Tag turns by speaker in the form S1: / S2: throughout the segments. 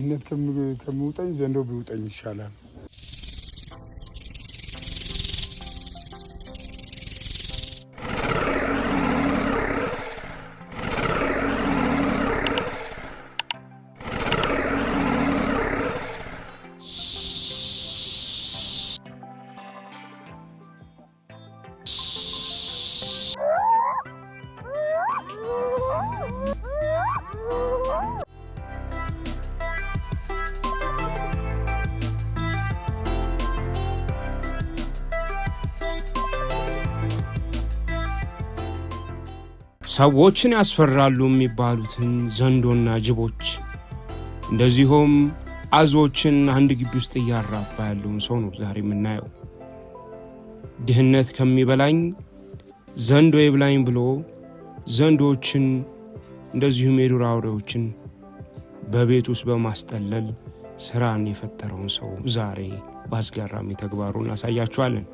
S1: ድህነት ከሚውጠኝ ዘንዶ ቢውጠኝ ይሻላል።
S2: ሰዎችን ያስፈራሉ የሚባሉትን ዘንዶና ጅቦች እንደዚሁም አዞችን አንድ ግቢ ውስጥ እያራባ ያለውን ሰው ነው ዛሬ የምናየው። ድህነት ከሚበላኝ ዘንዶ ይብላኝ ብሎ ዘንዶችን እንደዚሁም የዱር አውሬዎችን በቤት ውስጥ በማስጠለል ስራን የፈጠረውን ሰው ዛሬ በአስገራሚ ተግባሩ እናሳያችኋለን።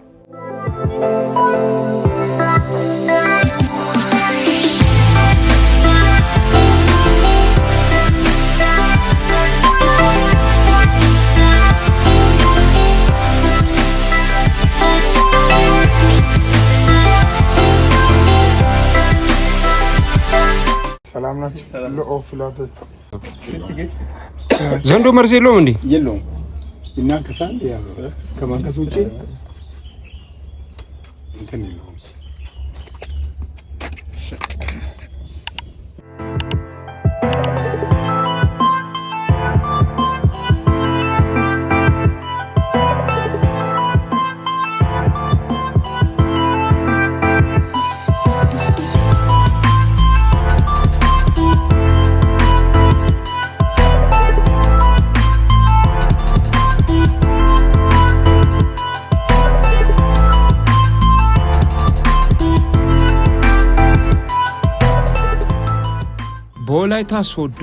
S1: ሰላም ናችሁ? ለኦፍላተ
S2: ዘንዶ መርዝ የለውም እንዴ?
S1: የለውም። ይናከሳል። ያ ከማንከስ ውጪ እንትን የለውም።
S2: በወላይታ ሶዶ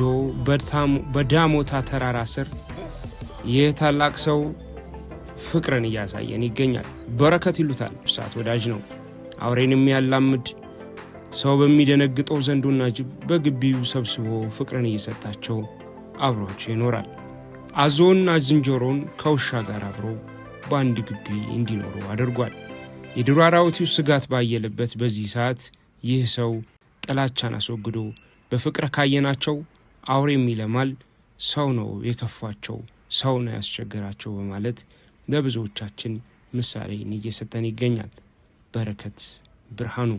S2: በዳሞታ ተራራ ስር የታላቅ ሰው ፍቅርን እያሳየን ይገኛል። በረከት ይሉታል። እርሳት ወዳጅ ነው። አውሬን የሚያላምድ ሰው በሚደነግጠው ዘንዶና ጅብ በግቢው ሰብስቦ ፍቅርን እየሰጣቸው አብሯቸው ይኖራል። አዞና ዝንጀሮን ከውሻ ጋር አብሮ በአንድ ግቢ እንዲኖሩ አድርጓል። የዱር አራዊቱ ስጋት ባየለበት በዚህ ሰዓት ይህ ሰው ጥላቻን አስወግዶ በፍቅር ካየናቸው አውሬም ይለማል፣ ሰው ነው የከፋቸው፣ ሰው ነው ያስቸገራቸው በማለት ለብዙዎቻችን ምሳሌን እየሰጠን ይገኛል። በረከት ብርሃኑ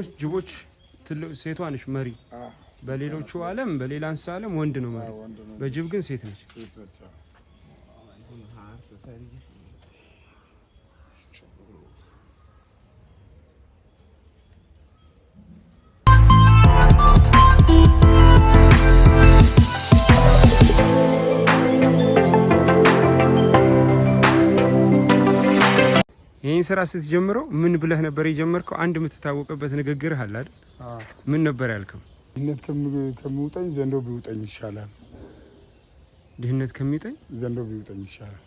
S2: ሌሎች ጅቦች ሴቷ ነች መሪ። በሌሎቹ ዓለም በሌላ እንስሳ ዓለም ወንድ ነው መሪ። በጅብ ግን ሴት ነች። ይሄን ስራ ስትጀምረው ምን ብለህ ነበር የጀመርከው? አንድ የምትታወቅበት ንግግር አለ አይደል? ምን ነበር ያልከው?
S1: ድህነት ከሚውጠኝ ዘንዶ ቢውጠኝ ይሻላል።
S2: ድህነት ከሚውጠኝ
S1: ዘንዶ ቢውጠኝ ይሻላል።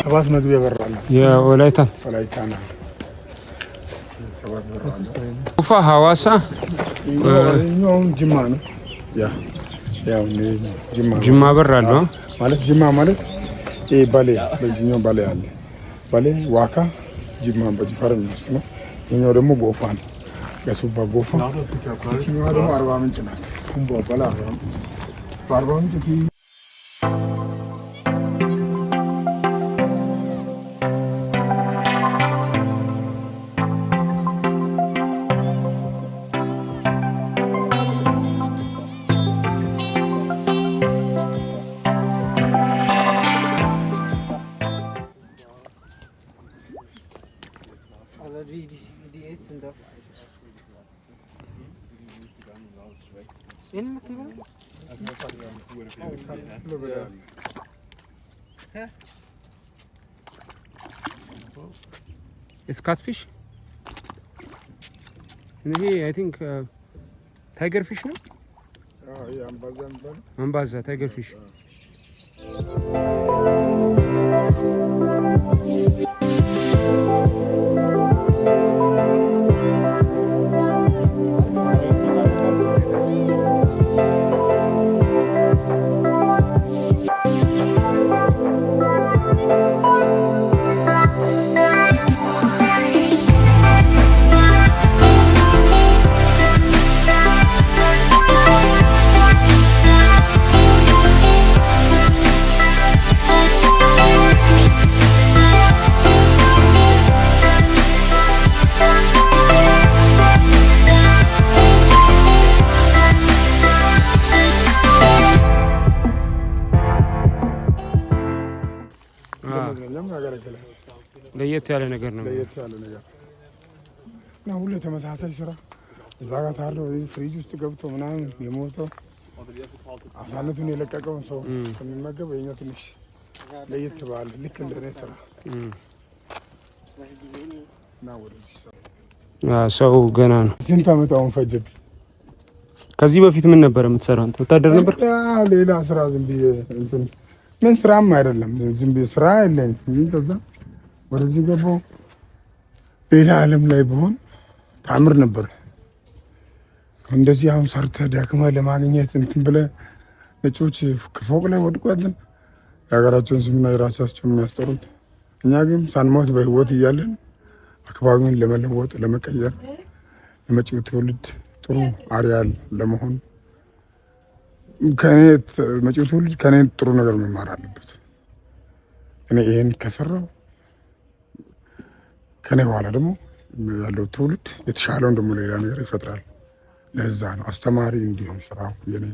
S1: ሰባት መግቢያ በር አለ።
S2: የወላይታ
S1: ነው። ሰባት በር አለ።
S2: ኡፋ ሐዋሳ
S1: ነው ጅማ ነው። ያው
S2: ጅማ በር አለው
S1: ማለት ጅማ ማለት ባሌ በዚህኛው ባሌ አለ። ባሌ ዋካ ጅማ በጅፋር ውስጥ ነው። ይሄኛው ደግሞ ጎፋ ነው። ገሱባ ጎፋ። ይሄኛው ደግሞ አርባ ምንጭ ናት። ኩምቦ ባላ አርባ ምንጭ
S2: It's catfish. And here I think tiger fish no? Ambaza tiger fish. ለየት ያለ ነገር ነው።
S1: ለየት ያለ ነገር እና ሁሉ ተመሳሳይ ስራ እዛ ጋር ታለው ፍሪጅ ውስጥ ገብቶ ምናምን የሞተው አሳነቱን የለቀቀውን ሰው ከሚመገብ የኛው ትንሽ ለየት ባለ ልክ እንደኔ ስራ እና ወደዚህ
S2: ሰው ገና ነው።
S1: ስንት ዓመት አሁን ፈጀብኝ።
S2: ከዚህ በፊት ምን ነበር የምትሰራው? ወታደር ነበር?
S1: ሌላ ስራ ዝም ብዬ እንትን ምን ስራም አይደለም ዝም ብዬ ስራ የለኝም። ከዛ ወደዚህ ገባሁ። ሌላ ዓለም ላይ ብሆን ታምር ነበር። እንደዚህ አሁን ሰርተህ ደክመህ ለማግኘት እንትን ብለህ ነጮች ከፎቅ ላይ ወድቋትን የሀገራቸውን ስምና የራሳቸውን የሚያስጠሩት፣ እኛ ግን ሳንሞት በህይወት እያለን አካባቢውን ለመለወጥ ለመቀየር ለመጪው ትውልድ ጥሩ አርአያ ለመሆን መጪው ትውልድ ከኔ ጥሩ ነገር መማር አለበት። እኔ ይሄን ከሰራው ከኔ በኋላ ደግሞ ያለው ትውልድ የተሻለውን ደግሞ ሌላ ነገር ይፈጥራል። ለዛ ነው አስተማሪ እንዲሆን ስራው የኔ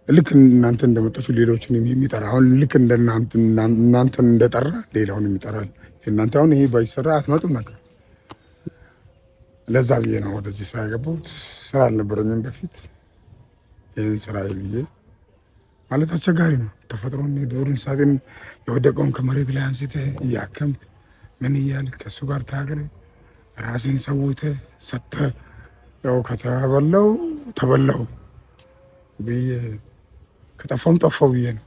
S1: ልክ እናንተ እንደመጣችሁ ሌሎችንም የሚጠራ አሁን ልክ እናንተን እንደጠራ ሌላውንም ይጠራል። እናንተ አሁን ይሄ ባይሰራ አትመጡም ነበር። ለዛ ብዬ ነው ወደዚህ ስራ የገባሁት። ስራ አልነበረኝም በፊት። ይህን ስራ ብዬ ማለት አስቸጋሪ ነው። ተፈጥሮን የዱር እንስሳትን የወደቀውን ከመሬት ላይ አንስተህ እያከምክ ምን እያልክ ከእሱ ጋር ታገለ ራስን ሰውተህ ሰጥተህ ያው ከተበላው ተበላው ብዬ ከጠፋውም ጠፋው ብዬ ነው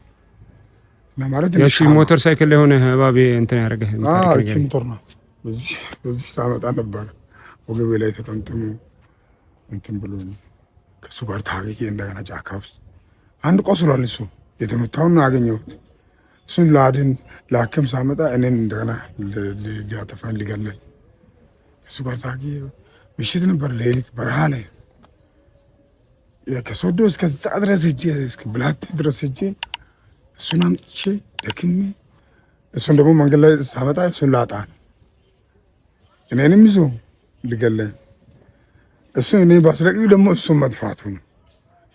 S1: እና ማለት
S2: እሺ። ሞተር ሳይክል ላይ ሆነ እባብ እንትን ያደረገህ?
S1: አዎ እቺ ሞተር ናት። በዚህ ሳመጣ ነበር ወገቤ ላይ ተጠምጥሞ እንትን ብሎ ከእሱ ጋር ታገዬ እንደገና ጫካ ውስጥ አንድ ቆስሏል። እሱ የተመታውን አገኘሁት። እሱን ለሐኪም ሳመጣ እኔን እንደገና ሊያጠፋን ሊገላኝ ከእሱ ጋር ታገዬ ምሽት ነበር ሌሊት በረሃ ላይ ከሶዶ እስከዛ ድረስ ሄጄ እስከ ብላቴ ድረስ ሄጄ እሱን አምጥቼ ደክሜ እሱን ደግሞ መንገድ ላይ ሳመጣ እሱን ላጣን እኔንም ይዞ ሊገለኝ እሱ እኔ ባስለቅቅ ደግሞ እሱን መጥፋቱ ነው።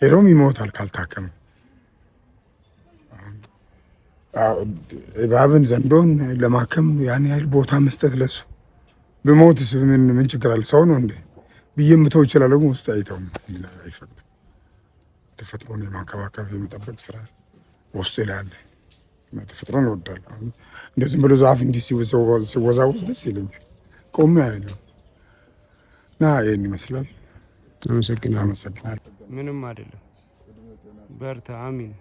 S1: ሄዶም ይሞታል ካልታከመ። እባብን ዘንዶን ለማከም ያን ያህል ቦታ መስጠት ለሱ ብሞት ምን ችግር አለ? ሰው ነው እንዴ ብዬ ምተው ይችላል። ደግሞ ውስጥ አይተውም አይፈቅድም። ተፈጥሮን የማንከባከብ የመጠበቅ ስራ ውስጡ ላይ አለ። ተፈጥሮን እወዳለሁ። እንደዚህ ብሎ ዛፍ እንዲህ ሲወዛወዝ ደስ ይለኛል። ቆሜ ያለው እና ይህን ይመስላል።
S2: አመሰግናለሁ።
S1: አመሰግናለሁ።
S2: ምንም አይደለም። በርታ። አሚን